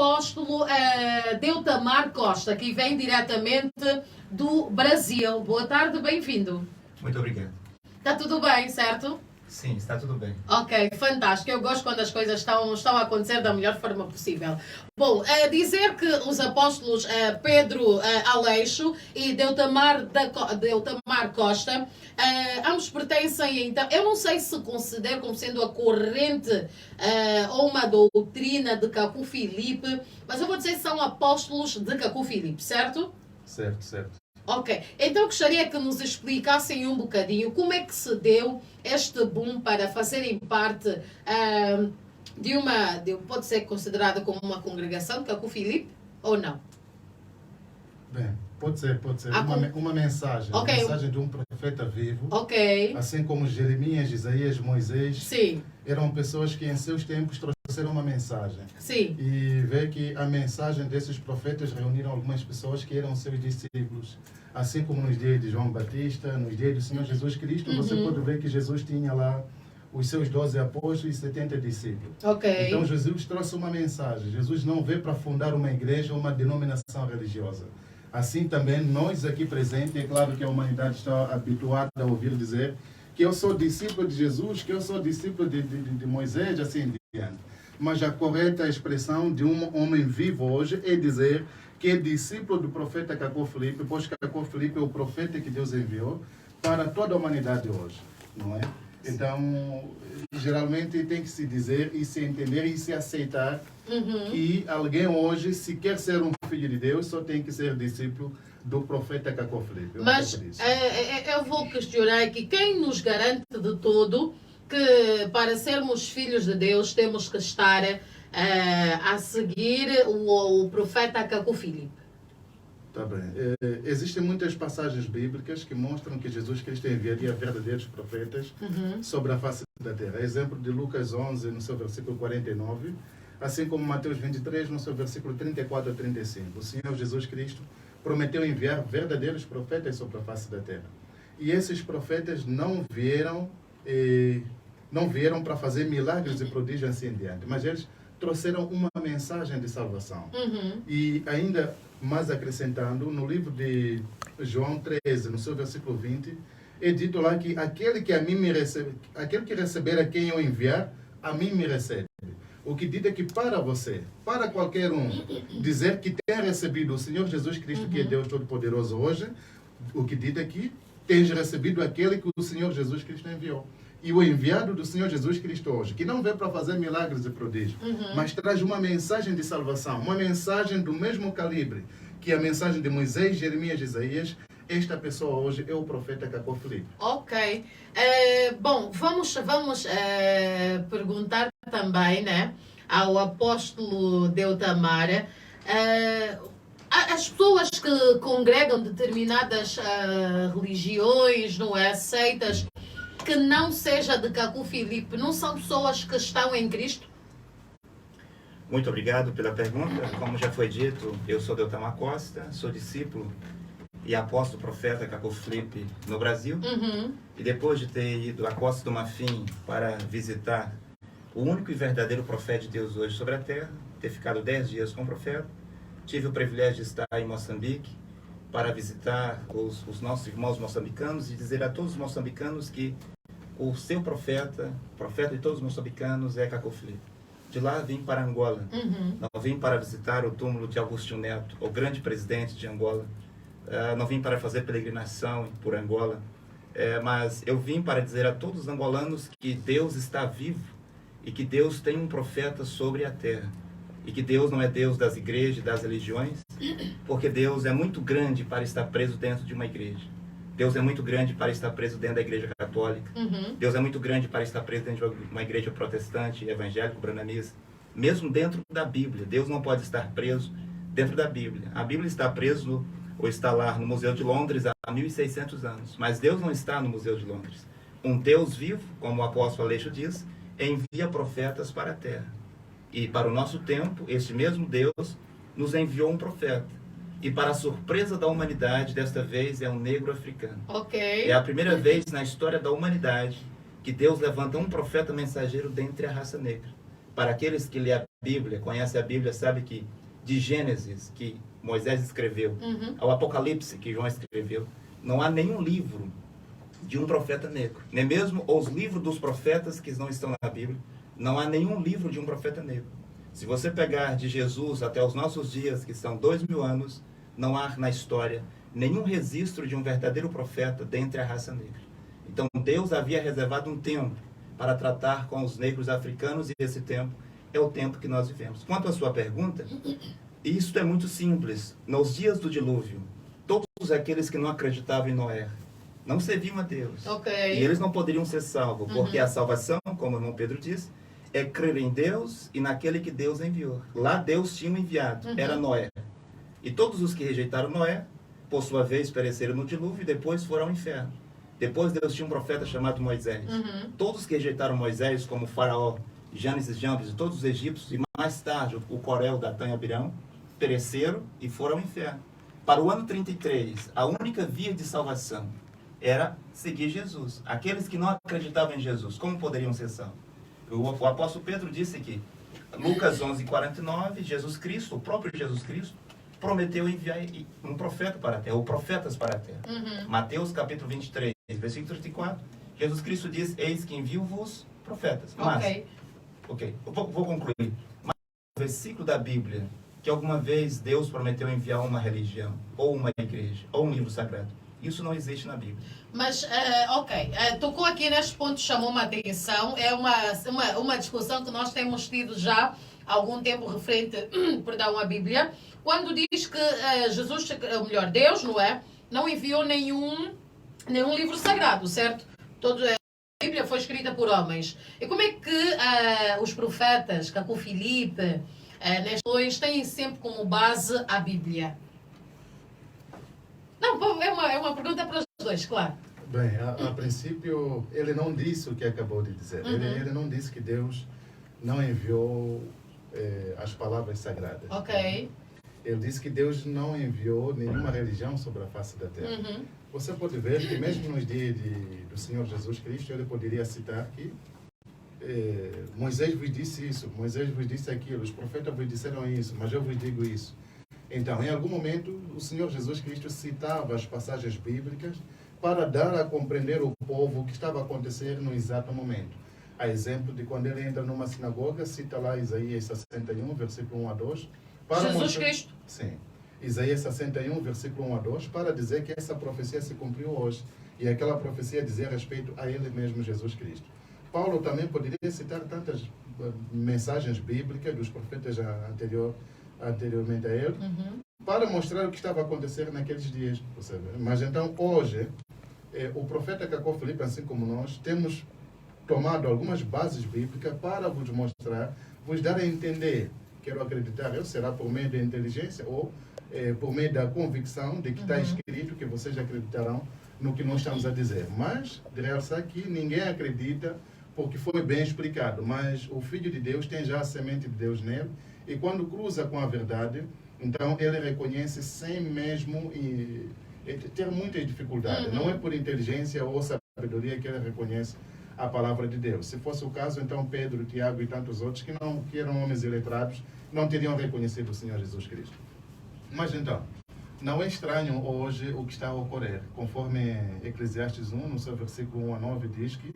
apóstolo Deutamar Costa, que vem diretamente do Brasil. Boa tarde, bem-vindo. Muito obrigado. Está tudo bem, certo? Sim, está tudo bem. Ok, fantástico. Eu gosto quando as coisas estão a acontecer da melhor forma possível. Bom, dizer que os apóstolos Pedro Aleixo e Deutamar Costa, ambos pertencem, então, eu não sei se considero como sendo a corrente ou uma doutrina de Cacu Filipe, mas eu vou dizer que são apóstolos de Cacu Filipe, certo? Certo, certo. Ok, então gostaria que nos explicassem um bocadinho como é que se deu este boom para fazerem parte pode ser considerada como uma congregação, Cacu Filipe, ou não? Bem, pode ser. Uma mensagem. Okay. Uma mensagem de um profeta vivo. Ok. Assim como Jeremias, Isaías, Moisés. Sim. Eram pessoas que em seus tempos trouxeram uma mensagem. Sim. E vê que a mensagem desses profetas reuniram algumas pessoas que eram seus discípulos. Assim como nos dias de João Batista, nos dias do Senhor Jesus Cristo, você pode ver que Jesus tinha lá os seus 12 apóstolos e 70 discípulos. Ok. Então Jesus trouxe uma mensagem. Jesus não veio para fundar uma igreja ou uma denominação religiosa. Assim também nós aqui presentes, é claro que a humanidade está habituada a ouvir dizer que eu sou discípulo de Jesus, que eu sou discípulo de Moisés, assim em diante. Mas a correta expressão de um homem vivo hoje é dizer que é discípulo do profeta Cacu Filipe, pois Cacu Filipe é o profeta que Deus enviou para toda a humanidade hoje, não é? Então, geralmente tem que se dizer e se entender e se aceitar que alguém hoje, se quer ser um filho de Deus, só tem que ser discípulo do profeta Cacu Filipe. Mas eu vou questionar aqui, quem nos garante de todo que para sermos filhos de Deus temos que estar a seguir o profeta Cacu Filipe? Tá bem. Existem muitas passagens bíblicas que mostram que Jesus Cristo enviaria verdadeiros profetas sobre a face da terra. Exemplo de Lucas 11, no seu versículo 49, assim como Mateus 23, no seu versículo 34 a 35. O Senhor Jesus Cristo prometeu enviar verdadeiros profetas sobre a face da terra. E esses profetas não vieram para fazer milagres e prodígios assim em diante, mas eles trouxeram uma mensagem de salvação. E ainda mais acrescentando, no livro de João 13, no seu versículo 20, é dito lá que aquele que receber a quem eu enviar, a mim me recebe. O que diz é que para você, para qualquer um, dizer que tem recebido o Senhor Jesus Cristo, que é Deus Todo-Poderoso hoje, o que diz é que tens recebido aquele que o Senhor Jesus Cristo enviou. E o enviado do Senhor Jesus Cristo hoje, que não veio para fazer milagres e prodígios, mas traz uma mensagem de salvação, uma mensagem do mesmo calibre que a mensagem de Moisés, Jeremias e Isaías. Esta pessoa hoje é o profeta Cacu Filipe. Ok. Bom, vamos perguntar também, né, ao apóstolo Deutamar. As pessoas que congregam determinadas religiões, não é, seitas, que não seja de Cacu Filipe, não são pessoas que estão em Cristo? Muito obrigado pela pergunta. Como já foi dito, eu sou Deutamar Costa, sou discípulo e apóstolo profeta Cacu Filipe no Brasil. E depois de ter ido à Costa do Marfim para visitar o único e verdadeiro profeta de Deus hoje sobre a terra, ter ficado 10 dias com o profeta, tive o privilégio de estar em Moçambique para visitar os nossos irmãos moçambicanos e dizer a todos os moçambicanos que o seu profeta, o profeta de todos os moçambicanos, é Cacu Filipe. De lá vim para Angola. Não vim para visitar o túmulo de Agostinho Neto, o grande presidente de Angola. Não vim para fazer peregrinação por Angola. Mas eu vim para dizer a todos os angolanos que Deus está vivo e que Deus tem um profeta sobre a terra. E que Deus não é Deus das igrejas e das religiões, porque Deus é muito grande para estar preso dentro de uma igreja. Deus é muito grande para estar preso dentro da igreja católica. Deus é muito grande para estar preso dentro de uma igreja protestante, evangélica, branamisa. Mesmo dentro da Bíblia, Deus não pode estar preso dentro da Bíblia. A Bíblia está preso ou está lá no Museu de Londres há 1600 anos. Mas Deus não está no Museu de Londres. Um Deus vivo, como o apóstolo Aleixo diz, envia profetas para a terra. E para o nosso tempo, este mesmo Deus nos enviou um profeta. E para a surpresa da humanidade, desta vez é um negro africano. É a primeira vez na história da humanidade que Deus levanta um profeta mensageiro dentre a raça negra. Para aqueles que lhe Bíblia, conhece a Bíblia, sabe que de Gênesis, que Moisés escreveu, ao Apocalipse, que João escreveu, não há nenhum livro de um profeta negro. Nem mesmo os livros dos profetas que não estão na Bíblia, não há nenhum livro de um profeta negro. Se você pegar de Jesus até os nossos dias, que são 2000 anos, não há na história nenhum registro de um verdadeiro profeta dentre a raça negra. Então Deus havia reservado um tempo para tratar com os negros africanos, e esse tempo é o tempo que nós vivemos. Quanto à sua pergunta, isto é muito simples. Nos dias do dilúvio, todos aqueles que não acreditavam em Noé não serviam a Deus. Okay. E eles não poderiam ser salvos, porque a salvação, como o irmão Pedro disse, é crer em Deus e naquele que Deus enviou. Lá Deus tinha um enviado, era Noé. E todos os que rejeitaram Noé, por sua vez, pereceram no dilúvio e depois foram ao inferno. Depois Deus tinha um profeta chamado Moisés. Todos que rejeitaram Moisés, como Faraó, Janes e Jambres, e todos os egípcios, e mais tarde o Corel, Datã e Abirão, pereceram e foram ao inferno. Para o ano 33, a única via de salvação era seguir Jesus. Aqueles que não acreditavam em Jesus, como poderiam ser salvos? O apóstolo Pedro disse que, Lucas 11:49, Jesus Cristo, o próprio Jesus Cristo, prometeu enviar um profeta para a terra, ou profetas para a terra. Mateus capítulo 23, versículo 34, Jesus Cristo diz: eis que envio-vos profetas. Mas, eu vou concluir. Mas o versículo da Bíblia que alguma vez Deus prometeu enviar uma religião, ou uma igreja, ou um livro sagrado, isso não existe na Bíblia. Mas, tocou aqui neste ponto, chamou-me a atenção. É uma discussão que nós temos tido já há algum tempo referente à Bíblia, quando diz que Jesus, ou melhor, Deus, não enviou nenhum livro sagrado, certo? A Bíblia foi escrita por homens. E como é que os profetas, Caco Filipe, nestes têm sempre como base a Bíblia? Não, é uma pergunta para os dois, claro. Bem, a princípio, ele não disse o que acabou de dizer. Ele não disse que Deus não enviou as palavras sagradas. Ok. Ele disse que Deus não enviou nenhuma religião sobre a face da terra. Você pode ver que mesmo nos dias do Senhor Jesus Cristo, ele poderia citar que Moisés vos disse isso, Moisés vos disse aquilo, os profetas vos disseram isso, mas eu vos digo isso. Então, em algum momento, o Senhor Jesus Cristo citava as passagens bíblicas para dar a compreender o povo o que estava a acontecer no exato momento. A exemplo de quando ele entra numa sinagoga, cita lá Isaías 61, versículo 1 a 2. Jesus Cristo. Sim. Isaías 61, versículo 1 a 2, para dizer que essa profecia se cumpriu hoje. E aquela profecia dizia respeito a ele mesmo, Jesus Cristo. Paulo também poderia citar tantas mensagens bíblicas dos profetas anteriormente a ele, para mostrar o que estava a acontecer naqueles dias. Mas então, hoje, o profeta Caco Filipe, assim como nós, temos tomado algumas bases bíblicas para vos mostrar, vos dar a entender. Quero acreditar, será por meio da inteligência ou por meio da convicção de que está escrito, que vocês acreditarão no que nós estamos a dizer. Mas, de realçar que ninguém acredita porque foi bem explicado, mas o Filho de Deus tem já a semente de Deus nele, e quando cruza com a verdade, então ele reconhece sem mesmo ter muita dificuldade. Não é por inteligência ou sabedoria que ele reconhece a palavra de Deus. Se fosse o caso, então Pedro, Tiago e tantos outros que eram homens iletrados não teriam reconhecido o Senhor Jesus Cristo. Mas então, não é estranho hoje o que está a ocorrer. Conforme Eclesiastes 1, no seu versículo 1 a 9, diz que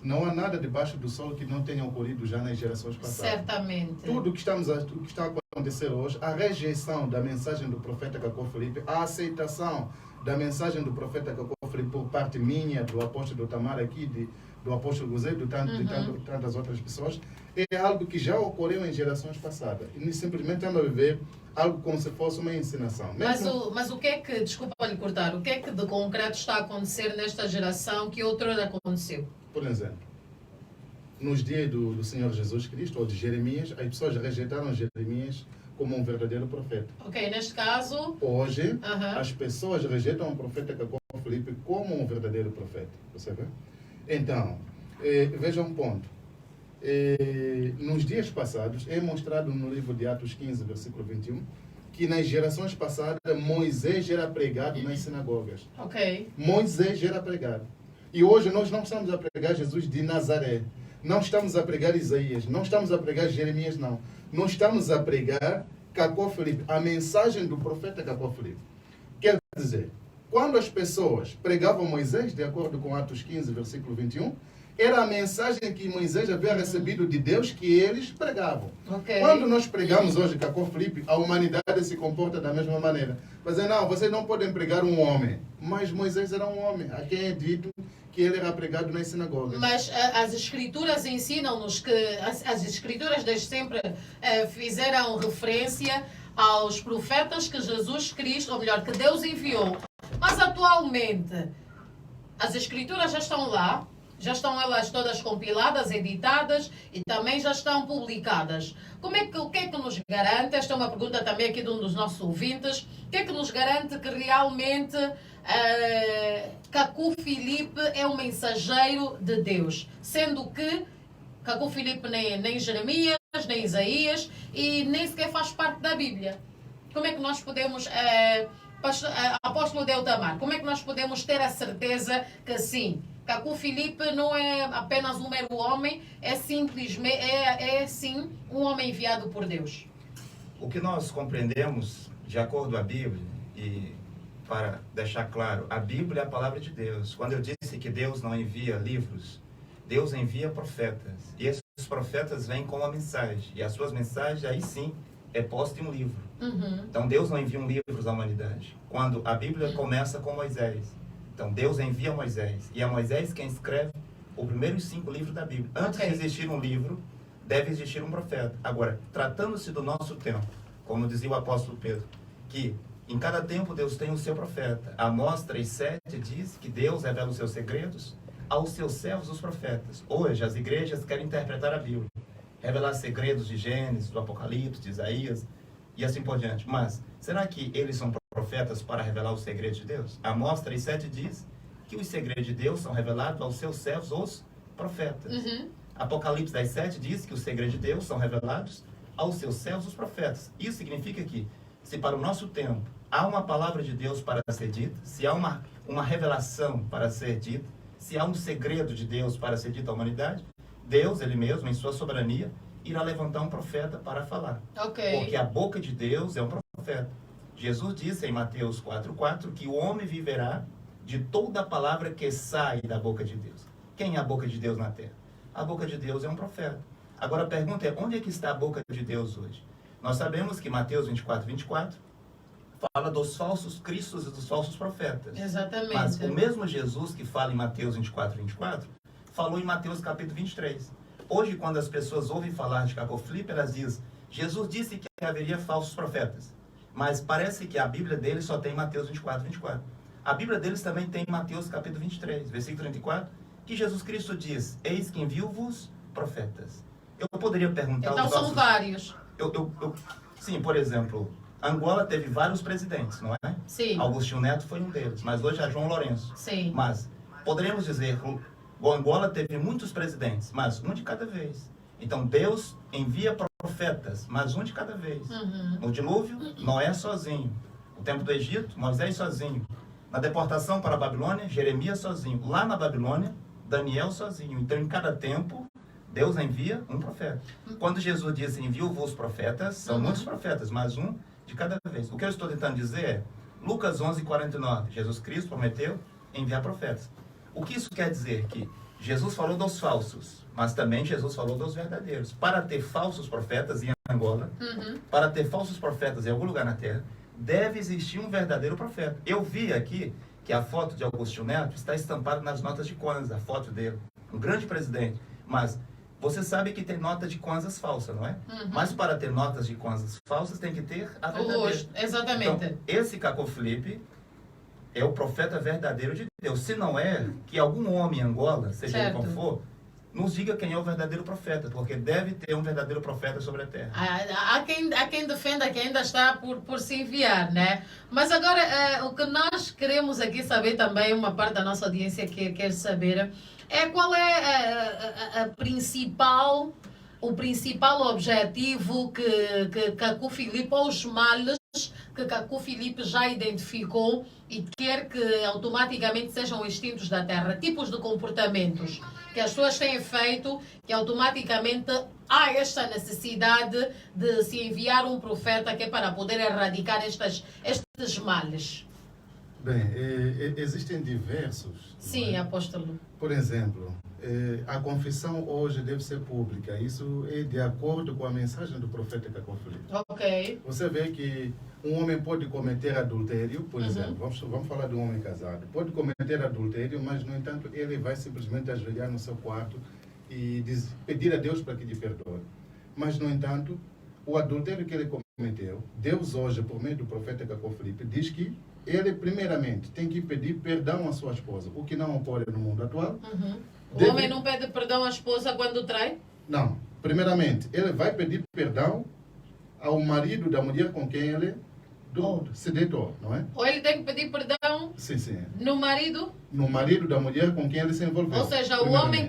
não há nada debaixo do sol que não tenha ocorrido já nas gerações passadas. Certamente. Tudo o que está a acontecer hoje, a rejeição da mensagem do profeta Caco Filipe, a aceitação da mensagem do profeta Caco Filipe por parte minha, do apóstolo Tamar aqui, do apóstolo Guzé, de tantas outras pessoas, é algo que já ocorreu em gerações passadas. E simplesmente estamos a viver algo como se fosse uma ensinação. Mas o que é que, desculpa lhe cortar, o que é que de concreto está a acontecer nesta geração que outrora aconteceu? Por exemplo, nos dias do Senhor Jesus Cristo, ou de Jeremias, as pessoas rejeitaram Jeremias como um verdadeiro profeta. Ok, neste caso... Hoje, as pessoas rejeitam o profeta Caco Filipe como um verdadeiro profeta. Você vê? Então, veja um ponto. Nos dias passados, é mostrado no livro de Atos 15, versículo 21, que nas gerações passadas, Moisés era pregado nas sinagogas. Ok. Moisés era pregado. E hoje nós não estamos a pregar Jesus de Nazaré. Não estamos a pregar Isaías, não estamos a pregar Jeremias, não. Nós estamos a pregar Cacó Filipe, a mensagem do profeta Cacó Filipe. Quer dizer, quando as pessoas pregavam Moisés, de acordo com Atos 15, versículo 21, era a mensagem que Moisés havia recebido de Deus que eles pregavam. Ok. Quando nós pregamos hoje Cacó Filipe, a humanidade se comporta da mesma maneira. Mas não, vocês não podem pregar um homem. Mas Moisés era um homem, a quem é dito que ele era pregado nas sinagogas. Mas as escrituras ensinam-nos que as escrituras desde sempre fizeram referência aos profetas que Jesus Cristo, ou melhor, que Deus enviou. Mas atualmente as escrituras já estão lá, já estão elas todas compiladas, editadas e também já estão publicadas. O que é que nos garante? Esta é uma pergunta também aqui de um dos nossos ouvintes. O que é que nos garante que realmente Cacó Filipe é um mensageiro de Deus? Sendo que Cacó Filipe nem Jeremias, nem Isaías e nem sequer faz parte da Bíblia. Como é que nós podemos... Apóstolo Deutamar, como é que nós podemos ter a certeza que sim, Cacó Filipe não é apenas um mero homem, é simplesmente, sim um homem enviado por Deus? O que nós compreendemos, de acordo com a Bíblia, e para deixar claro, a Bíblia é a palavra de Deus. Quando eu disse que Deus não envia livros, Deus envia profetas. E esses profetas vêm com uma mensagem. E as suas mensagens, aí sim, é posta em um livro. Então Deus não envia um livro à humanidade. Quando a Bíblia começa com Moisés, então Deus envia Moisés, e é Moisés quem escreve os primeiros 5 livros da Bíblia. Antes de existir um livro, deve existir um profeta. Agora, tratando-se do nosso tempo, como dizia o apóstolo Pedro, que em cada tempo Deus tem o seu profeta. Amós 3,7 diz que Deus revela os seus segredos aos seus servos, os profetas. Hoje as igrejas querem interpretar a Bíblia, revelar segredos de Gênesis, do Apocalipse, de Isaías e assim por diante. Mas será que eles são profetas para revelar os segredos de Deus? Amós 3,7 diz que os segredos de Deus são revelados aos seus servos, os profetas. Apocalipse 10,7 diz que os segredos de Deus são revelados aos seus servos, os profetas. Isso significa que, se para o nosso tempo há uma palavra de Deus para ser dita, se há uma revelação para ser dita, se há um segredo de Deus para ser dito à humanidade, Deus, Ele mesmo, em sua soberania, irá levantar um profeta para falar. Porque a boca de Deus é um profeta. Jesus disse em Mateus 4,4 que o homem viverá de toda a palavra que sai da boca de Deus. Quem é a boca de Deus na terra? A boca de Deus é um profeta. Agora a pergunta é, onde é que está a boca de Deus hoje? Nós sabemos que Mateus 24 fala dos falsos cristos e dos falsos profetas. Exatamente. Mas o mesmo Jesus que fala em Mateus 24, falou em Mateus capítulo 23. Hoje, quando as pessoas ouvem falar de Cacó Filipe, elas dizem, Jesus disse que haveria falsos profetas. Mas parece que a Bíblia deles só tem Mateus 24. A Bíblia deles também tem Mateus capítulo 23, versículo 34, que Jesus Cristo diz, eis que envio-vos profetas. Eu poderia perguntar... Então são vários. Sim, por exemplo, Angola teve vários presidentes, não é? Sim. Agostinho Neto foi um deles, mas hoje é João Lourenço. Sim. Mas poderíamos dizer que o Angola teve muitos presidentes, mas um de cada vez. Então Deus envia profetas, mas um de cada vez. No dilúvio, Noé sozinho. No tempo do Egito, Moisés sozinho. Na deportação para a Babilônia, Jeremias sozinho. Lá na Babilônia, Daniel sozinho. Então em cada tempo, Deus envia um profeta. Quando Jesus disse, envio-vos profetas, são muitos profetas, mas um de cada vez. O que eu estou tentando dizer é, Lucas 11:49, Jesus Cristo prometeu enviar profetas. O que isso quer dizer? Que Jesus falou dos falsos, mas também Jesus falou dos verdadeiros. Para ter falsos profetas em Angola, para ter falsos profetas em algum lugar na Terra, deve existir um verdadeiro profeta. Eu vi aqui que a foto de Agostinho Neto está estampada nas notas de Kwanzaa, a foto dele, um grande presidente. Mas você sabe que tem nota de Kwanzaa falsa, não é? Mas para ter notas de Kwanzaa falsas, tem que ter a verdadeira. Exatamente. Então, esse Cacó Filipe é o profeta verdadeiro de Deus. Se não é, que algum homem em Angola, seja ele qual for, nos diga quem é o verdadeiro profeta, porque deve ter um verdadeiro profeta sobre a terra. Há quem defenda que ainda está por se enviar, né? Mas agora, o que nós queremos aqui saber também, uma parte da nossa audiência quer saber, é qual é o principal objetivo que Cacó Filipe, ou os males que o Filipe já identificou e quer que automaticamente sejam extintos da Terra? Tipos de comportamentos que as pessoas têm feito, que automaticamente há esta necessidade de se enviar um profeta que é para poder erradicar estes males. Bem, existem diversos. Sim, apóstolo. Por exemplo, a confissão hoje deve ser pública. Isso é de acordo com a mensagem do profeta Cacau Filipe. Ok. Você vê que um homem pode cometer adultério, por exemplo, vamos falar de um homem casado. Pode cometer adultério, mas, no entanto, ele vai simplesmente ajoelhar no seu quarto e pedir a Deus para que lhe perdoe. Mas, no entanto, o adultério que ele cometeu, Deus hoje, por meio do profeta Cacau Filipe, diz que ele, primeiramente, tem que pedir perdão à sua esposa, o que não ocorre no mundo atual. O homem não pede perdão à esposa quando trai? Não. Primeiramente, ele vai pedir perdão ao marido da mulher com quem ele se deitou, não é? Ou ele tem que pedir perdão Sim, sim. no marido? No marido da mulher com quem ele se envolveu. Ou seja, o homem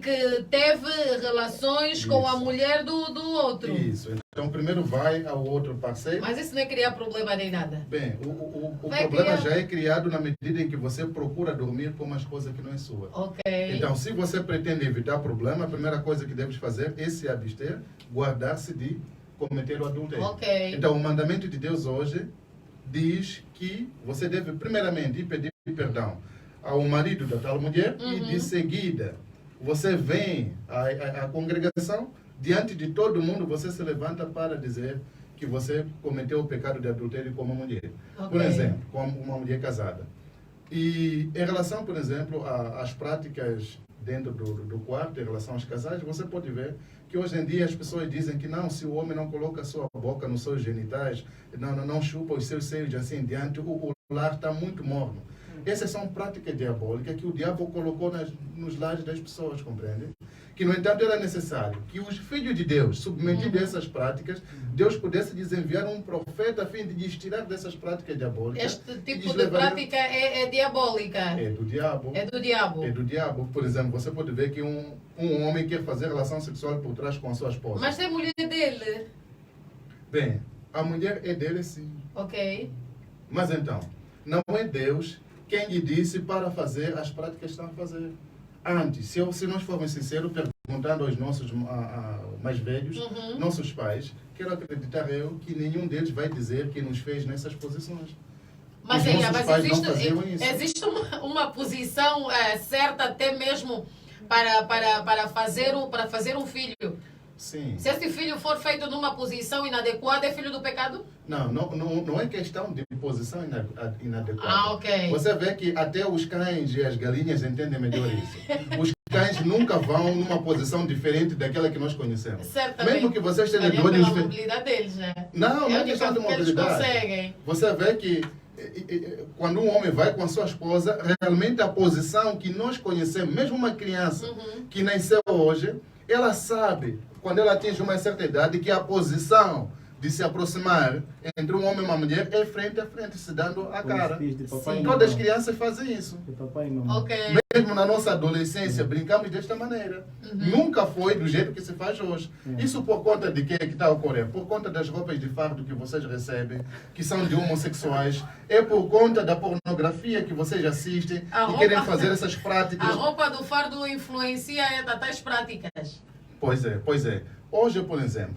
que teve relações com a mulher do outro. Isso. Então, primeiro vai ao outro parceiro. Mas isso não é criar problema nem nada. Bem, o Vai problema criar... já é criado na medida em que você procura dormir com uma esposa que não é sua. Ok. Então, se você pretende evitar problema, a primeira coisa que deves fazer é se abster, guardar-se de cometer o adultério. Ok. Então, o mandamento de Deus hoje diz que você deve primeiramente ir pedir perdão ao marido da tal mulher e de seguida você vem à congregação, diante de todo mundo você se levanta para dizer que você cometeu o pecado de adultério como mulher. Ok. Por exemplo, como uma mulher casada. E em relação, por exemplo, às práticas dentro do quarto, em relação aos casais, você pode ver que hoje em dia as pessoas dizem que não, se o homem não coloca a sua boca nos seus genitais, não chupa os seus seios assim em diante, o lar está muito morno. Essas são práticas diabólicas que o diabo colocou nos lares das pessoas, compreende? Que, no entanto, era necessário que os filhos de Deus, submetidos a essas práticas, Deus pudesse lhes enviar um profeta a fim de lhes tirar dessas práticas diabólicas. Este tipo de prática é diabólica. É do diabo. É do diabo. É do diabo. Por exemplo, você pode ver que um homem quer fazer relação sexual por trás com a sua esposa. Mas é mulher dele. Bem, a mulher é dele sim. Ok. Mas então, não é Deus quem lhe disse para fazer as práticas que estão a fazer. Antes, se nós formos sinceros, perguntando aos nossos mais velhos, nossos pais, quero acreditar eu que nenhum deles vai dizer que nos fez nessas posições. Mas, existe uma posição certa até mesmo para fazer um filho. Sim. Se esse filho for feito numa posição inadequada, é filho do pecado? Não é questão de posição inadequada. Ah, ok. Você vê que até os cães e as galinhas entendem melhor isso. Os cães nunca vão numa posição diferente daquela que nós conhecemos. Certamente. Mesmo que vocês tenham pela olhos... mobilidade deles, né? Não é questão de mobilidade. Eles conseguem. Você vê que quando um homem vai com a sua esposa, realmente a posição que nós conhecemos, mesmo uma criança que nasceu hoje, ela sabe, quando ela atinge uma certa idade, que a posição de se aproximar entre um homem e uma mulher é frente a frente, se dando a cara. Todas as crianças fazem isso. Ok. Mesmo na nossa adolescência, brincamos desta maneira. Nunca foi do jeito que se faz hoje. Isso por conta de que está ocorrendo? Por conta das roupas de fardo que vocês recebem, que são de homossexuais. É por conta da pornografia que vocês assistem e querem fazer essas práticas. A roupa do fardo influencia tais práticas. Pois é. Hoje, por exemplo,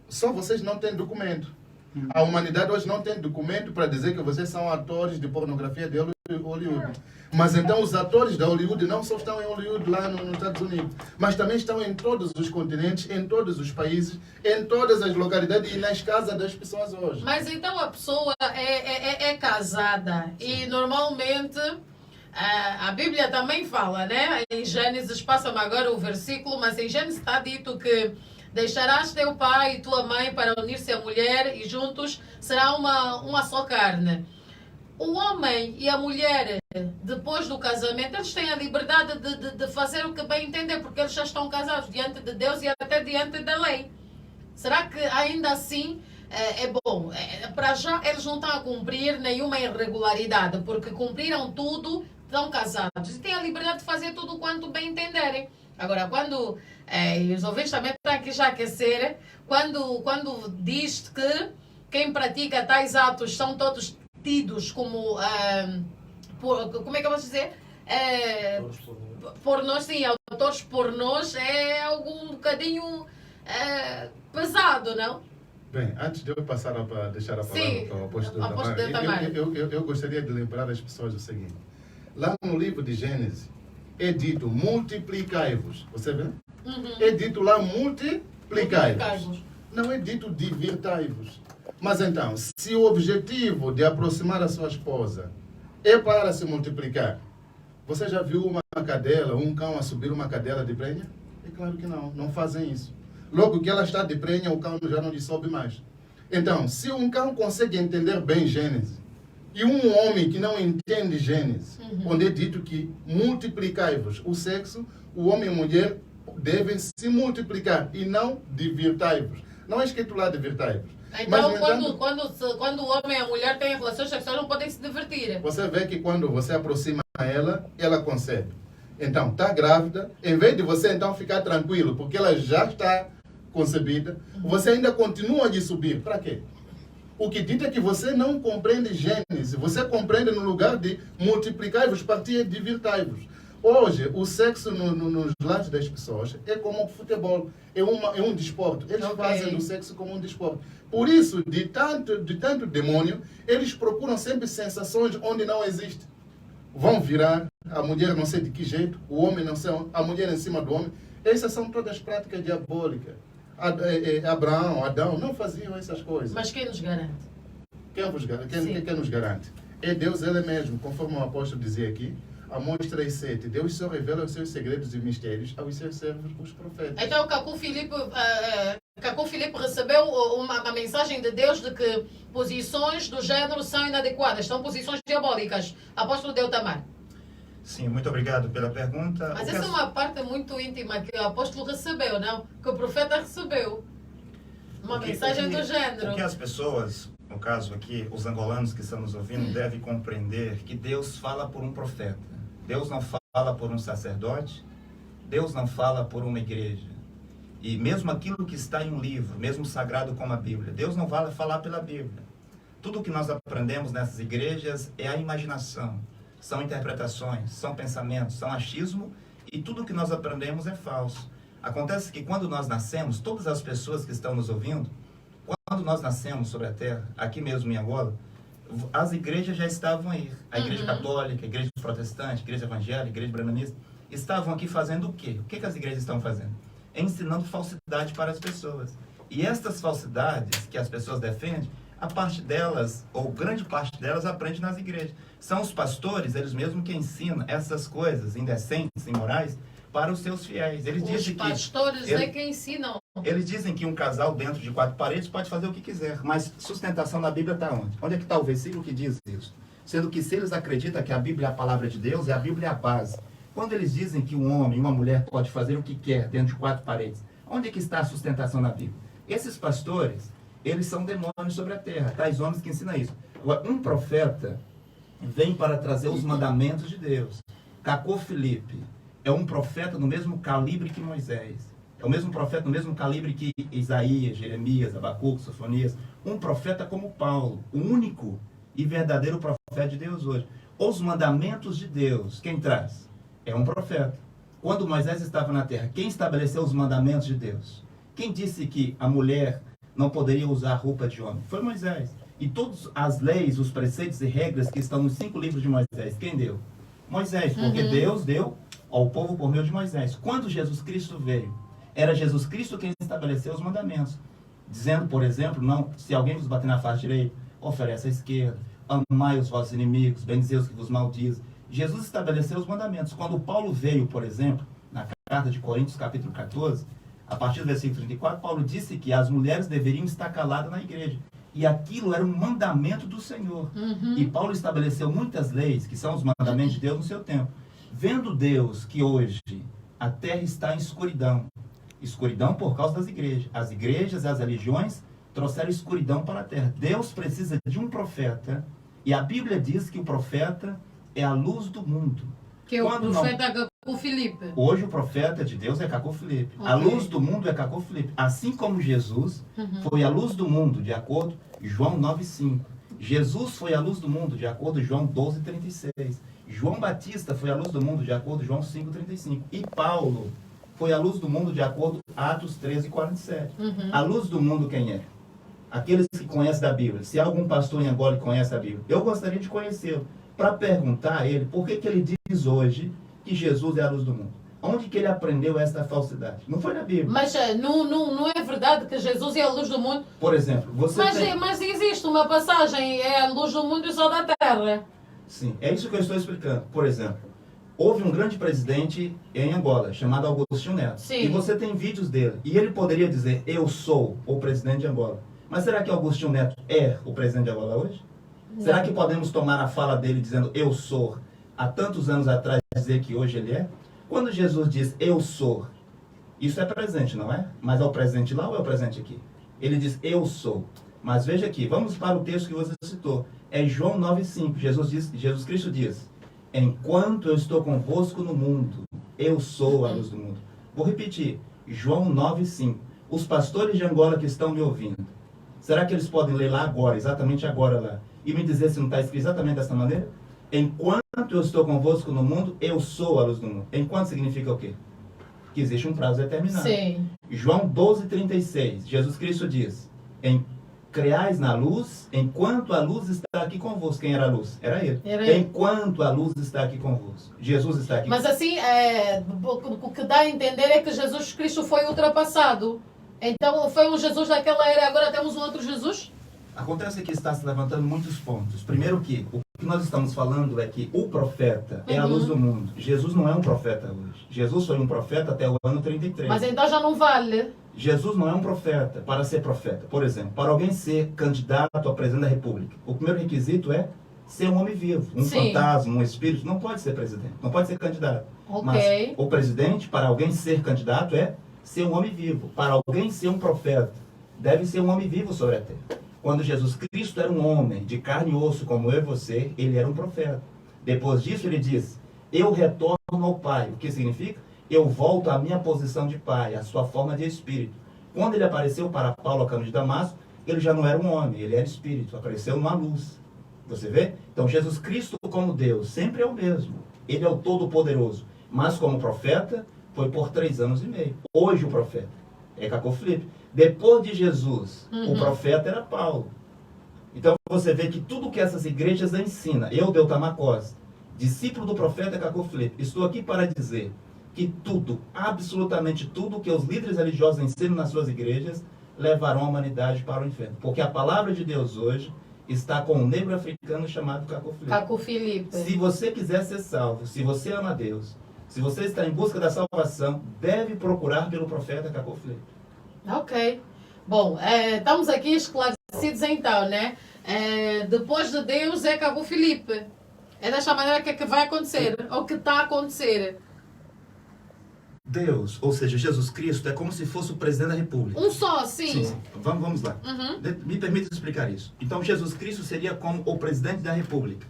só vocês não têm documento. A humanidade hoje não tem documento para dizer que vocês são atores de pornografia de Hollywood. Mas então os atores da Hollywood não só estão em Hollywood lá nos Estados Unidos, mas também estão em todos os continentes, em todos os países, em todas as localidades e nas casas das pessoas hoje. Mas então a pessoa é casada e normalmente... a Bíblia também fala, né? Em Gênesis, passa-me agora o versículo, mas em Gênesis está dito que deixarás teu pai e tua mãe para unir-se à mulher e juntos será uma só carne. O homem e a mulher, depois do casamento, eles têm a liberdade de fazer o que bem entender, porque eles já estão casados diante de Deus e até diante da lei. Será que ainda assim é bom? Para já eles não estão a cumprir nenhuma irregularidade, porque cumpriram tudo, estão casados e têm a liberdade de fazer tudo quanto bem entenderem. Agora, quando e os ouvintes também estão aqui já a aquecer, quando diz que quem pratica tais atos são todos tidos como, como é que eu posso dizer? Pornôs, sim, autores pornôs é algo um bocadinho pesado, não? Bem, antes de eu passar para deixar a palavra Sim, para o apóstolo Tamar, eu gostaria de lembrar as pessoas o seguinte. Lá no livro de Gênesis, é dito multiplicai-vos. Você vê? É dito lá multiplicai-vos. Não é dito divirtai-vos. Mas então, se o objetivo de aproximar a sua esposa é para se multiplicar, você já viu uma cadela, um cão a subir uma cadela de prenha? É claro que não, não fazem isso. Logo que ela está de prenha, o cão já não lhe sobe mais. Então, se um cão consegue entender bem Gênesis, e um homem que não entende Gênesis, onde é dito que multiplicai-vos o sexo, o homem e a mulher devem se multiplicar e não divirtai-vos. Não é escrito lá divirtai-vos. Então, quando o homem e a mulher têm relações sexuais, não podem se divertir. Você vê que quando você aproxima ela, ela concebe. Então, está grávida, em vez de você então ficar tranquilo, porque ela já está concebida, você ainda continua de subir. Para quê? O que diz é que você não compreende Gênesis, você compreende no lugar de multiplicar-vos, partir e divirtai-vos. Hoje, o sexo nos lares das pessoas é como o futebol, é um desporto. Eles fazem o sexo como um desporto. Por isso, de tanto demônio, eles procuram sempre sensações onde não existe. Vão virar a mulher não sei de que jeito, o homem não sei, a mulher em cima do homem. Essas são todas práticas diabólicas. Abraão, Adão não faziam essas coisas. Mas quem nos garante? Quem nos garante? É Deus Ele mesmo, conforme o apóstolo dizia aqui. Amós 3,7. Deus só revela os seus segredos e mistérios aos seus servos, os profetas. Então, o Cacu Filipe recebeu uma mensagem de Deus de que posições do género são inadequadas, são posições diabólicas. Apóstolo Deutamar. Sim, muito obrigado pela pergunta. Mas essa é uma parte muito íntima que o apóstolo recebeu, não? Que o profeta recebeu. Uma mensagem do género. O que as pessoas, no caso aqui, os angolanos que estão nos ouvindo, devem compreender que Deus fala por um profeta. Deus não fala por um sacerdote. Deus não fala por uma igreja. E mesmo aquilo que está em um livro, mesmo sagrado como a Bíblia, Deus não vai falar pela Bíblia. Tudo o que nós aprendemos nessas igrejas é a imaginação. São interpretações, são pensamentos, são achismo, e tudo que nós aprendemos é falso. Acontece que quando nós nascemos, todas as pessoas que estão nos ouvindo, quando nós nascemos sobre a terra, aqui mesmo em Angola, as igrejas já estavam aí. A igreja católica, a igreja protestante, a igreja evangélica, a igreja branamista, estavam aqui fazendo o quê? O que as igrejas estão fazendo? Ensinando falsidade para as pessoas. E estas falsidades que as pessoas defendem, a parte delas, ou grande parte delas, aprende nas igrejas. São os pastores, eles mesmos que ensinam essas coisas indecentes, imorais, para os seus fiéis. Eles dizem que pastores é quem ensinam. Eles dizem que um casal dentro de 4 paredes pode fazer o que quiser, mas sustentação na Bíblia está onde? Onde é que está o versículo que diz isso? Sendo que se eles acreditam que a Bíblia é a palavra de Deus, e a Bíblia é a base. Quando eles dizem que um homem e uma mulher pode fazer o que quer dentro de 4 paredes, onde é que está a sustentação na Bíblia? Esses pastores, eles são demônios sobre a terra, tais homens que ensinam isso. Agora, um profeta vem para trazer os mandamentos de Deus. Cacu Filipe é um profeta no mesmo calibre que Moisés. É o mesmo profeta no mesmo calibre que Isaías, Jeremias, Abacuque, Sofonias. Um profeta como Paulo, o único e verdadeiro profeta de Deus hoje. Os mandamentos de Deus, quem traz? É um profeta. Quando Moisés estava na terra, quem estabeleceu os mandamentos de Deus? Quem disse que a mulher não poderia usar roupa de homem? Foi Moisés. E todas as leis, os preceitos e regras que estão nos 5 livros de Moisés, quem deu? Moisés, porque Deus deu ao povo por meio de Moisés. Quando Jesus Cristo veio, era Jesus Cristo quem estabeleceu os mandamentos. Dizendo, por exemplo, não, se alguém vos bater na face direita, oferece à esquerda, amai os vossos inimigos, bendizei os que vos maldizem. Jesus estabeleceu os mandamentos. Quando Paulo veio, por exemplo, na carta de Coríntios, capítulo 14, a partir do versículo 34, Paulo disse que as mulheres deveriam estar caladas na igreja. E aquilo era um mandamento do Senhor. E Paulo estabeleceu muitas leis, que são os mandamentos de Deus no seu tempo. Vendo Deus que hoje a terra está em escuridão. Escuridão por causa das igrejas. As igrejas e as religiões trouxeram escuridão para a terra. Deus precisa de um profeta. E a Bíblia diz que o profeta é a luz do mundo. Que o profeta Caco Filipe. Hoje o profeta de Deus é Caco Filipe. A luz do mundo é Caco Filipe. Assim como Jesus foi a luz do mundo, de acordo com João 9,5. Jesus foi a luz do mundo, de acordo com João 12,36. João Batista foi a luz do mundo, de acordo com João 5,35. E Paulo foi a luz do mundo, de acordo com Atos 13,47. A luz do mundo quem é? Aqueles que conhecem da Bíblia. Se há algum pastor em Angola que conhece a Bíblia, eu gostaria de conhecê-lo, para perguntar a ele por que ele diz hoje que Jesus é a luz do mundo. Onde que ele aprendeu essa falsidade? Não foi na Bíblia. Mas não é verdade que Jesus é a luz do mundo? Por exemplo, você Mas existe uma passagem, é a luz do mundo e o sol da terra. Sim, é isso que eu estou explicando. Por exemplo, houve um grande presidente em Angola, chamado Agostinho Neto. Sim. E você tem vídeos dele. E ele poderia dizer, eu sou o presidente de Angola. Mas será que Agostinho Neto é o presidente de Angola hoje? Não. Será que podemos tomar a fala dele dizendo, eu sou, há tantos anos atrás, dizer que hoje ele é? Quando Jesus diz, eu sou, isso é presente, não é? Mas é o presente lá ou é o presente aqui? Ele diz, eu sou. Mas veja aqui, vamos para o texto que você citou. É João 9,5. Jesus Cristo diz, enquanto eu estou convosco no mundo, eu sou a luz do mundo. Vou repetir, João 9,5. Os pastores de Angola que estão me ouvindo, será que eles podem ler lá agora, exatamente agora lá, e me dizer se não está escrito exatamente dessa maneira? Enquanto eu estou convosco no mundo, eu sou a luz do mundo. Enquanto significa o quê? Que existe um prazo determinado. Sim. João 12,36. Jesus Cristo diz, creais na luz, enquanto a luz está aqui convosco. Quem era a luz? Era ele. Enquanto a luz está aqui convosco. Jesus está aqui. Mas assim, o que dá a entender é que Jesus Cristo foi ultrapassado. Então, foi um Jesus daquela era, agora temos um outro Jesus? Acontece que está se levantando muitos pontos. Primeiro que o que nós estamos falando é que o profeta é a luz do mundo. Jesus não é um profeta hoje. Jesus foi um profeta até o ano 33. Mas então já não vale. Jesus não é um profeta para ser profeta. Por exemplo, para alguém ser candidato a presidente da República, o primeiro requisito é ser um homem vivo. Um fantasma, um espírito, não pode ser presidente, não pode ser candidato. Mas o presidente, para alguém ser candidato, é ser um homem vivo. Para alguém ser um profeta, deve ser um homem vivo sobre a terra. Quando Jesus Cristo era um homem de carne e osso como eu e você, ele era um profeta. Depois disso ele diz, eu retorno ao Pai. O que significa? Eu volto à minha posição de Pai, à sua forma de espírito. Quando ele apareceu para Paulo a caminho de Damasco, ele já não era um homem, ele era espírito, apareceu numa luz. Você vê? Então Jesus Cristo como Deus sempre é o mesmo. Ele é o Todo-Poderoso. Mas como profeta, foi por 3 anos e meio. Hoje o profeta é Caco Filipe. Depois de Jesus, o profeta era Paulo. Então você vê que tudo que essas igrejas ensinam, eu, Deutamar Costa, discípulo do profeta Caco Filipe, estou aqui para dizer que tudo, absolutamente tudo que os líderes religiosos ensinam nas suas igrejas, levarão a humanidade para o inferno. Porque a palavra de Deus hoje está com um negro africano chamado Caco Filipe. Caco Filipe. Se você quiser ser salvo, se você ama Deus, se você está em busca da salvação, deve procurar pelo profeta Caco Filipe. Ok. Bom, estamos aqui esclarecidos então, né? Depois de Deus é Caco Filipe. É desta maneira que vai acontecer, ou que está a acontecer. Deus, ou seja, Jesus Cristo, é como se fosse o presidente da República. Um só, sim. Sim. Vamos lá. Me permita explicar isso. Então, Jesus Cristo seria como o presidente da República.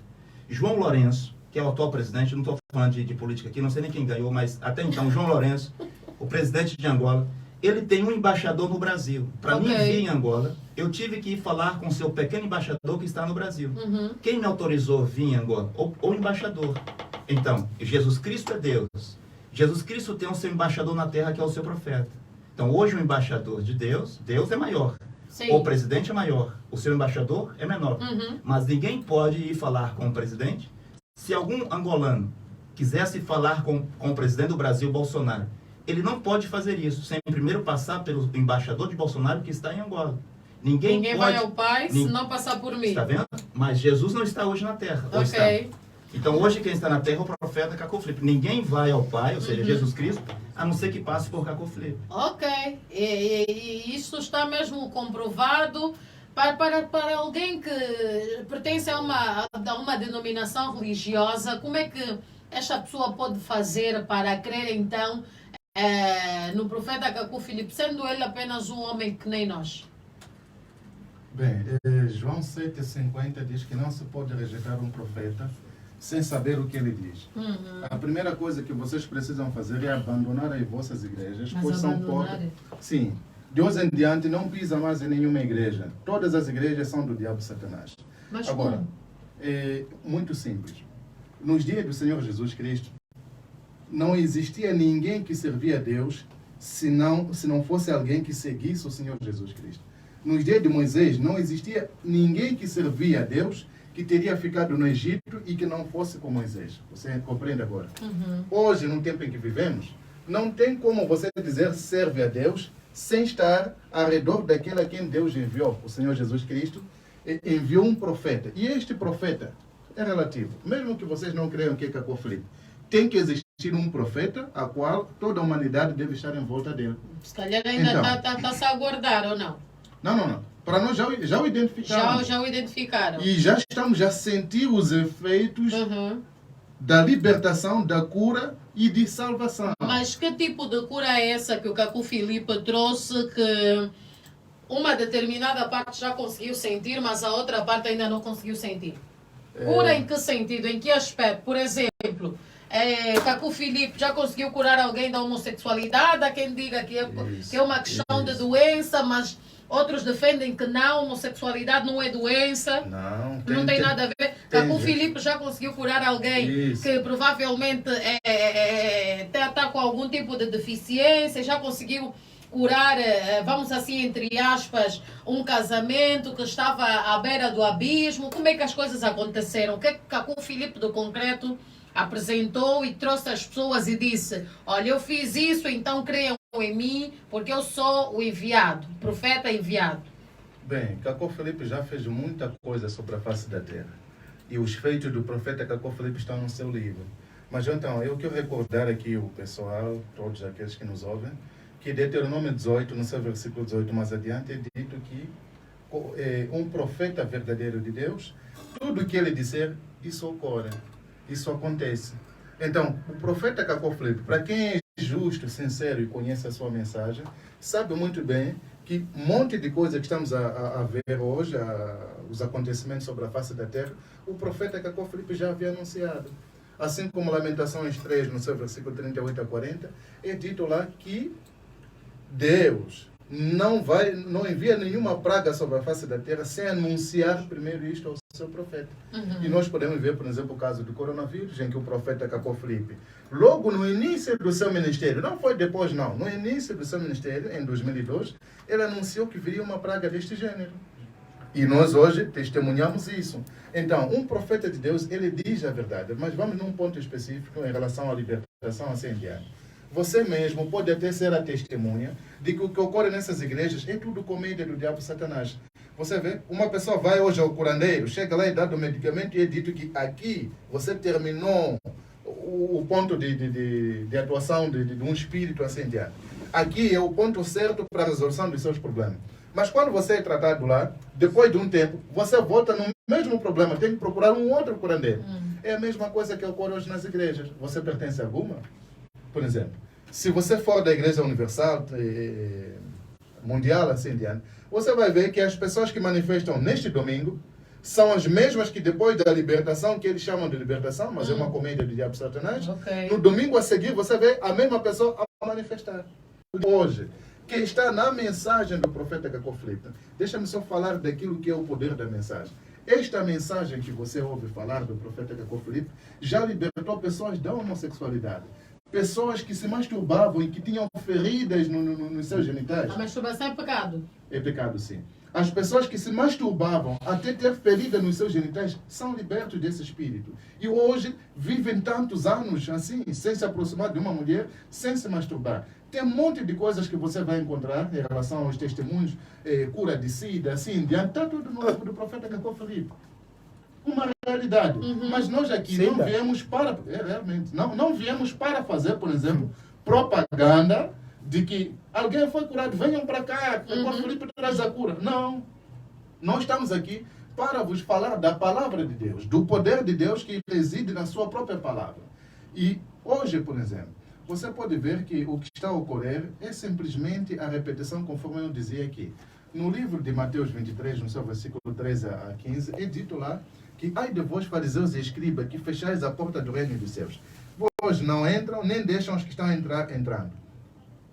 João Lourenço, que é o atual presidente, não estou falando de política aqui, não sei nem quem ganhou, mas até então, João Lourenço, o presidente de Angola, ele tem um embaixador no Brasil. Para mim vir em Angola, eu tive que ir falar com seu pequeno embaixador que está no Brasil. Quem me autorizou a vir em Angola? O embaixador. Então, Jesus Cristo é Deus. Jesus Cristo tem o seu embaixador na terra, que é o seu profeta. Então, hoje o embaixador de Deus, Deus é maior. Sim. O presidente é maior. O seu embaixador é menor. Mas ninguém pode ir falar com o presidente. Se algum angolano quisesse falar com o presidente do Brasil, Bolsonaro, ele não pode fazer isso sem primeiro passar pelo embaixador de Bolsonaro que está em Angola. Ninguém pode, vai ao Pai se não passar por mim. Está vendo? Mas Jesus não está hoje na terra. Ok. Então hoje quem está na terra é o profeta Caco Filipe. Ninguém vai ao Pai, ou seja, Jesus Cristo, a não ser que passe por Caco Filipe. Ok. E isso está mesmo comprovado. Para alguém que pertence a uma denominação religiosa, como é que esta pessoa pode fazer para crer então no profeta Caco Filipe, sendo ele apenas um homem que nem nós? Bem, João 7,50 diz que não se pode rejeitar um profeta sem saber o que ele diz. A primeira coisa que vocês precisam fazer é abandonar as vossas igrejas, Mas pois são abandonar? portas. Sim. De hoje em diante não pisa mais em nenhuma igreja. Todas as igrejas são do diabo Satanás. Mas Agora, como? é muito simples. Nos dias do Senhor Jesus Cristo, não existia ninguém que servia a Deus se não fosse alguém que seguisse o Senhor Jesus Cristo. Nos dias de Moisés, não existia ninguém que servia a Deus que teria ficado no Egito e que não fosse com Moisés. Você compreende agora? Hoje, no tempo em que vivemos, não tem como você dizer serve a Deus sem estar ao redor daquele a quem Deus enviou. O Senhor Jesus Cristo enviou um profeta. E este profeta é relativo. Mesmo que vocês não creiam que é Cacó Filipe, tem que existir um profeta a qual toda a humanidade deve estar em volta dele. Se calhar ainda Então. está-se a aguardar, ou não? Não. Para nós já o identificamos. Já o identificaram. E já estamos a sentir os efeitos Uhum. da libertação, da cura e de salvação. Mas que tipo de cura é essa que o Cacó Filipe trouxe que uma determinada parte já conseguiu sentir, mas a outra parte ainda não conseguiu sentir? Cura em que sentido? Em que aspecto? Por exemplo, Cacó Filipe já conseguiu curar alguém da homossexualidade? Há quem diga que é uma questão de doença, mas outros defendem que não, homossexualidade não é doença. Não Não tem nada a ver. Cacó Filipe já conseguiu curar alguém Isso. que provavelmente está com algum tipo de deficiência, já conseguiu curar, vamos assim, entre aspas, um casamento que estava à beira do abismo. Como é que as coisas aconteceram? O que é que Cacó Filipe do concreto apresentou e trouxe às pessoas e disse: olha, eu fiz isso, então creiam em mim, porque eu sou o enviado, o profeta enviado. Bem, Cacó Filipe já fez muita coisa sobre a face da terra. E os feitos do profeta Cacó Filipe estão no seu livro. Mas então, eu quero recordar aqui o pessoal, todos aqueles que nos ouvem, que Deuteronômio 18, no seu versículo 18 mais adiante, é dito que um profeta verdadeiro de Deus, tudo que ele disser, isso ocorre, isso acontece. Então, o profeta Cacó Filipe, para quem é justo, sincero e conhece a sua mensagem, sabe muito bem que um monte de coisa que estamos a ver hoje, os acontecimentos sobre a face da terra, o profeta Cacó Filipe já havia anunciado. Assim como Lamentações 3, no seu versículo 38 a 40, é dito lá que Deus não envia nenhuma praga sobre a face da terra sem anunciar primeiro isto ao seu profeta. E nós podemos ver, por exemplo, o caso do coronavírus, em que o profeta Cacó Filipe, logo no início do seu ministério, não foi depois não, no início do seu ministério, em 2002, ele anunciou que viria uma praga deste gênero. E nós hoje testemunhamos isso. Então, um profeta de Deus, ele diz a verdade, mas vamos num ponto específico em relação à libertação assim em diante. Você mesmo pode até ser a testemunha de que o que ocorre nessas igrejas é tudo comédia do diabo Satanás. Você vê, uma pessoa vai hoje ao curandeiro, chega lá e dá o medicamento e é dito que aqui você terminou o ponto de atuação de um espírito assim em diante. Aqui é o ponto certo para a resolução dos seus problemas. Mas quando você é tratado lá, depois de um tempo, você volta no mesmo problema, tem que procurar um outro curandeiro. É a mesma coisa que ocorre hoje nas igrejas. Você pertence a alguma? Por exemplo, se você for da Igreja Universal, Mundial, assim em diante, você vai ver que as pessoas que manifestam neste domingo são as mesmas que depois da libertação, que eles chamam de libertação, mas é uma comédia do diabo Satanás, no domingo a seguir você vê a mesma pessoa a manifestar. Hoje, que está na mensagem do profeta Cacó Filipe, deixa-me só falar daquilo que é o poder da mensagem. Esta mensagem que você ouve falar do profeta Cacó Filipe já libertou pessoas da homossexualidade. Pessoas que se masturbavam e que tinham feridas nos seus genitais. A masturbação é pecado? É pecado, sim. As pessoas que se masturbavam até ter ferida nos seus genitais são libertos desse espírito. E hoje vivem tantos anos assim, sem se aproximar de uma mulher, sem se masturbar. Tem um monte de coisas que você vai encontrar em relação aos testemunhos, cura de sida, assim em diante. Está tudo no livro do profeta Cacó Filipe. Uma realidade. Mas nós aqui não viemos para... realmente, não viemos para fazer, por exemplo, propaganda de que alguém foi curado, venham para cá, Cacó Filipe traz a cura. Não. Nós estamos aqui para vos falar da palavra de Deus, do poder de Deus que reside na sua própria palavra. E hoje, por exemplo, você pode ver que o que está a ocorrer é simplesmente a repetição, conforme eu dizia aqui. No livro de Mateus 23, no seu versículo 13 a 15, é dito lá que ai de vós, fariseus e escribas, que fechais a porta do reino dos céus. Vós não entram, nem deixam os que estão entrando.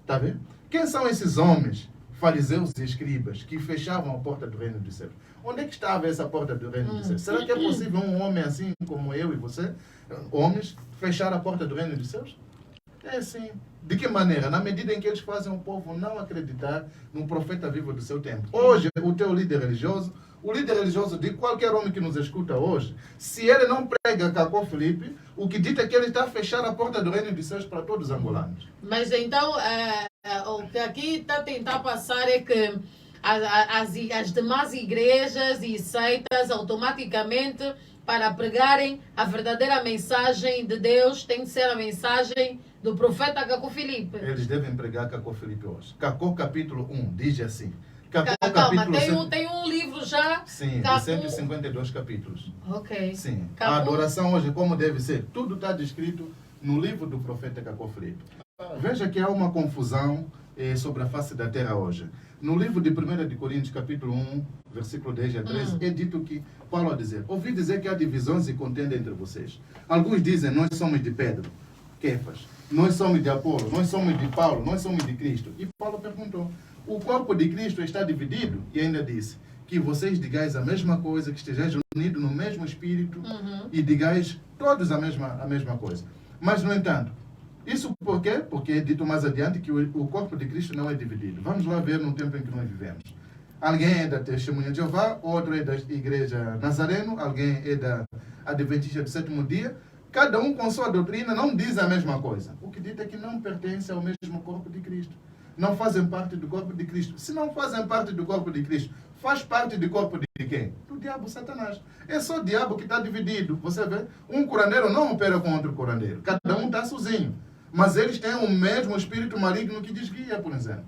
Está vendo? Quem são esses homens, fariseus e escribas, que fechavam a porta do reino dos céus? Onde é que estava essa porta do reino dos céus? Será que é possível um homem assim como eu e você, homens, fechar a porta do reino dos céus? É assim. De que maneira? Na medida em que eles fazem o povo não acreditar no profeta vivo do seu tempo. Hoje, o teu líder religioso, o líder religioso de qualquer homem que nos escuta hoje, se ele não prega Cacó Filipe, o que dita é que ele está a fechar a porta do reino dos céus para todos os angolanos. Mas então, o que aqui está a tentar passar é que as demais igrejas e seitas automaticamente, para pregarem a verdadeira mensagem de Deus, tem que ser a mensagem do profeta Cacó Filipe. Eles devem pregar Cacó Filipe hoje. Cacó capítulo 1 diz assim. Cacó, Calma, capítulo tem um livro já. Sim, Cacó... de 152 capítulos. Ok. Sim. Cacó... A adoração hoje, como deve ser, tudo está descrito no livro do profeta Cacó Filipe. Veja que há uma confusão sobre a face da terra hoje. No livro de 1 de Coríntios, capítulo 1, versículo 10 a 13, é dito que, Paulo a dizer, ouvi dizer que há divisões e contenda entre vocês. Alguns dizem, nós somos de Pedro, Kefas, nós somos de Apolo, nós somos de Paulo, nós somos de Cristo. E Paulo perguntou, o corpo de Cristo está dividido? E ainda disse, que vocês digais a mesma coisa, que estejais unidos no mesmo espírito e digais todos a mesma coisa. Mas, no entanto, isso por quê? Porque é dito mais adiante que o corpo de Cristo não é dividido. Vamos lá ver no tempo em que nós vivemos. Alguém é da Testemunha de Jeová, outro é da Igreja Nazareno, alguém é da Adventista do Sétimo Dia. Cada um com sua doutrina não diz a mesma coisa. O que diz é que não pertence ao mesmo corpo de Cristo. Não fazem parte do corpo de Cristo. Se não fazem parte do corpo de Cristo, faz parte do corpo de quem? Do diabo, Satanás. É só o diabo que está dividido. Você vê? Um curandeiro não opera com outro curandeiro. Cada um está sozinho. Mas eles têm o mesmo espírito maligno que desguia, por exemplo.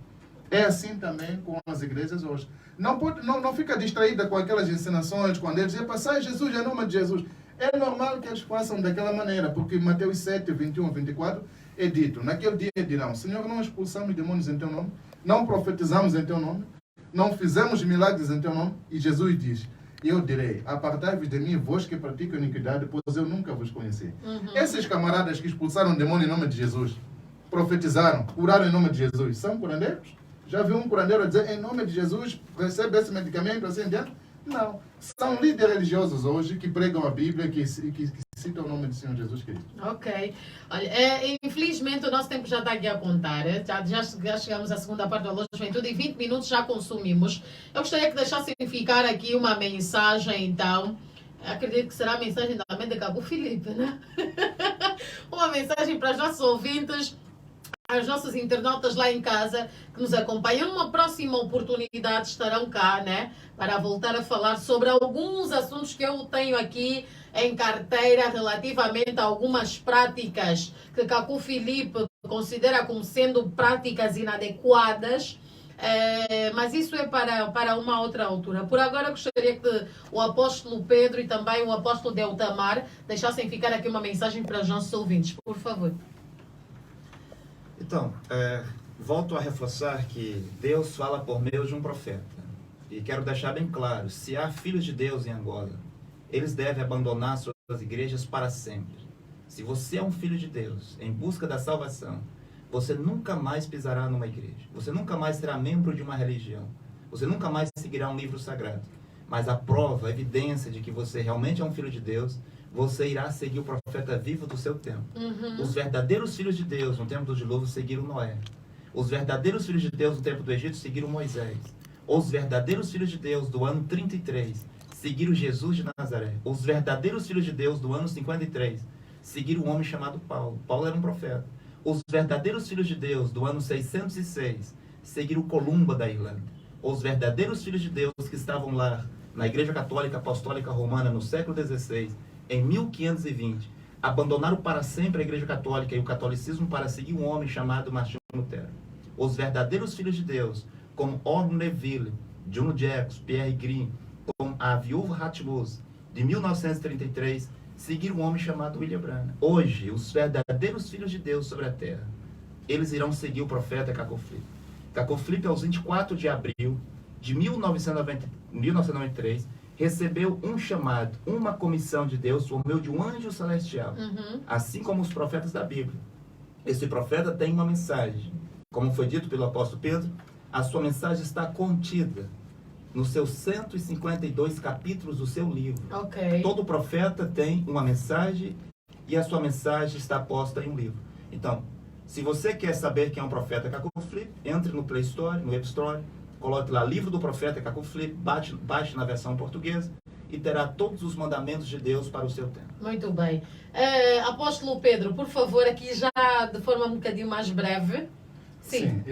É assim também com as igrejas hoje. Não fica distraída com aquelas ensinações, quando eles dizem, passar Jesus em nome de Jesus. É normal que eles façam daquela maneira, porque Mateus 7, 21, 24 é dito, naquele dia dirão, Senhor, não expulsamos demônios em teu nome, não profetizamos em teu nome, não fizemos milagres em teu nome, e Jesus diz, eu direi, apartai-vos de mim, vós que praticam iniquidade, pois eu nunca vos conheci. Esses camaradas que expulsaram demônio em nome de Jesus, profetizaram, curaram em nome de Jesus, são curandeiros? Já viu um curandeiro a dizer, em nome de Jesus, recebe esse medicamento, assim adiante? Não. São líderes religiosos hoje que pregam a Bíblia, que citam o nome do Senhor Jesus Cristo. Ok. Olha, infelizmente o nosso tempo já está aqui a contar. Já chegamos à segunda parte do Alô Juventude e 20 minutos já consumimos. Eu gostaria que deixassem ficar aqui uma mensagem, então. Acredito que será a mensagem também de Cacó Filipe, né? Uma mensagem para os nossos ouvintes, aos nossos internautas lá em casa que nos acompanham. Numa próxima oportunidade estarão cá, né? Para voltar a falar sobre alguns assuntos que eu tenho aqui em carteira relativamente a algumas práticas que Cacó Filipe considera como sendo práticas inadequadas. Mas isso é para uma outra altura. Por agora gostaria que o apóstolo Pedro e também o apóstolo Deltamar deixassem ficar aqui uma mensagem para os nossos ouvintes, por favor. Então, volto a reforçar que Deus fala por meio de um profeta. E quero deixar bem claro, se há filhos de Deus em Angola, eles devem abandonar suas igrejas para sempre. Se você é um filho de Deus, em busca da salvação, você nunca mais pisará numa igreja. Você nunca mais será membro de uma religião. Você nunca mais seguirá um livro sagrado. Mas a prova, a evidência de que você realmente é um filho de Deus, você irá seguir o profeta vivo do seu tempo. Os verdadeiros filhos de Deus no tempo do dilúvio seguiram Noé. Os verdadeiros filhos de Deus no tempo do Egito seguiram Moisés. Os verdadeiros filhos de Deus do ano 33 seguiram Jesus de Nazaré. Os verdadeiros filhos de Deus do ano 53 seguiram um homem chamado Paulo. Paulo era um profeta. Os verdadeiros filhos de Deus do ano 606 seguiram Columba da Irlanda. Os verdadeiros filhos de Deus que estavam lá na Igreja Católica Apostólica Romana no século XVI, em 1520, abandonaram para sempre a Igreja Católica e o catolicismo para seguir um homem chamado Martinho Lutero. Os verdadeiros filhos de Deus, como Orme Neville, John Jackson, Pierre Green, como a viúva Ratmos, de 1933, seguiram um homem chamado William Branham. Hoje, os verdadeiros filhos de Deus sobre a terra, eles irão seguir o profeta Cacó Filipe. Cacó Filipe, aos 24 de abril de 1993, recebeu um chamado, uma comissão de Deus por meio de um anjo celestial. Assim como os profetas da Bíblia. Esse profeta tem uma mensagem. Como foi dito pelo apóstolo Pedro, a sua mensagem está contida nos seus 152 capítulos do seu livro. Ok. Todo profeta tem uma mensagem e a sua mensagem está posta em um livro. Então, se você quer saber quem é um profeta Cacau Flip, entre no Play Store, no App Store, coloque lá Livro do Profeta Cacau Flip, baixe na versão portuguesa e terá todos os mandamentos de Deus para o seu tempo. Muito bem. Apóstolo Pedro, por favor, aqui já de forma um bocadinho mais breve. Sim.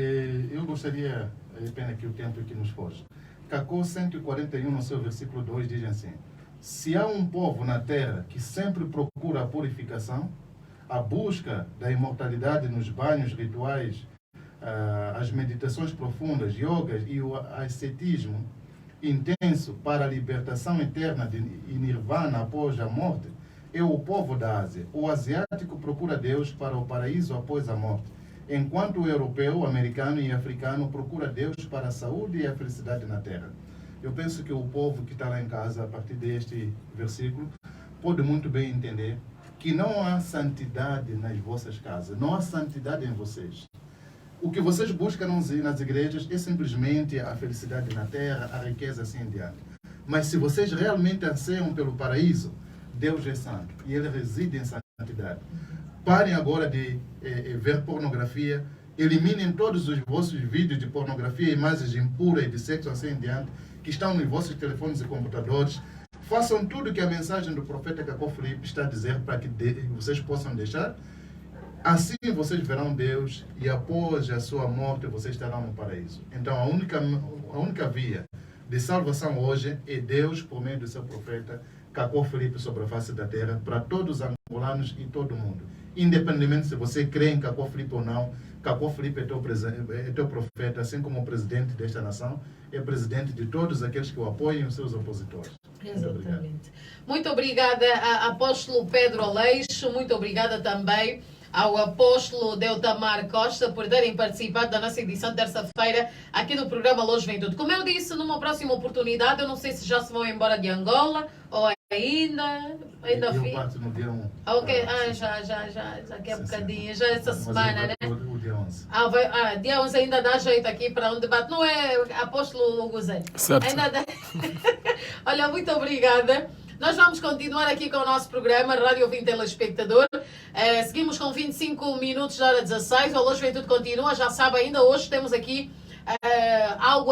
Eu gostaria, é pena que o tempo que nos foge. Cacau 141, no seu versículo 2, diz assim: se há um povo na terra que sempre procura a purificação, a busca da imortalidade nos banhos rituais, as meditações profundas, yogas e o ascetismo intenso para a libertação eterna e nirvana após a morte, é o povo da Ásia. O asiático procura Deus para o paraíso após a morte, enquanto o europeu, americano e africano procura Deus para a saúde e a felicidade na terra. Eu penso que o povo que está lá em casa, a partir deste versículo, pode muito bem entender que não há santidade nas vossas casas, não há santidade em vocês. O que vocês buscam nas igrejas é simplesmente a felicidade na terra, a riqueza assim em diante. Mas se vocês realmente anseiam pelo paraíso, Deus é santo e Ele reside em santidade. Parem agora de ver pornografia, eliminem todos os vossos vídeos de pornografia, imagens impuras e de sexo assim em diante, que estão nos vossos telefones e computadores. Façam tudo que a mensagem do profeta Cacau Flip está a dizer para que vocês possam deixar. Assim vocês verão Deus e após a sua morte vocês estarão no paraíso. Então a única via de salvação hoje é Deus por meio do seu profeta Cacau Flip sobre a face da terra para todos os angolanos e todo mundo. Independentemente se você crê em Cacau Flip ou não, Cacau Flip é teu profeta, assim como o presidente desta nação é presidente de todos aqueles que o apoiam e os seus opositores. Exatamente. Muito obrigada, apóstolo Pedro Aleixo. Muito obrigada também ao apóstolo Deutamar Costa por terem participado da nossa edição de terça-feira aqui no programa Luz Juventude. Como eu disse, numa próxima oportunidade, eu não sei se já se vão embora de Angola ou ainda Eu parto no dia 1. Ok, já daqui a bocadinho, já essa semana, né? O dia 11. Dia 11 ainda dá jeito aqui para um debate, não é, apóstolo Hugo Zé? Certo. Ainda dá. Olha, muito obrigada. Nós vamos continuar aqui com o nosso programa Rádio Ouvinte Telespectador. Seguimos com 25 minutos da hora 16. O Luz Juventude continua. Já sabe, ainda hoje temos aqui algo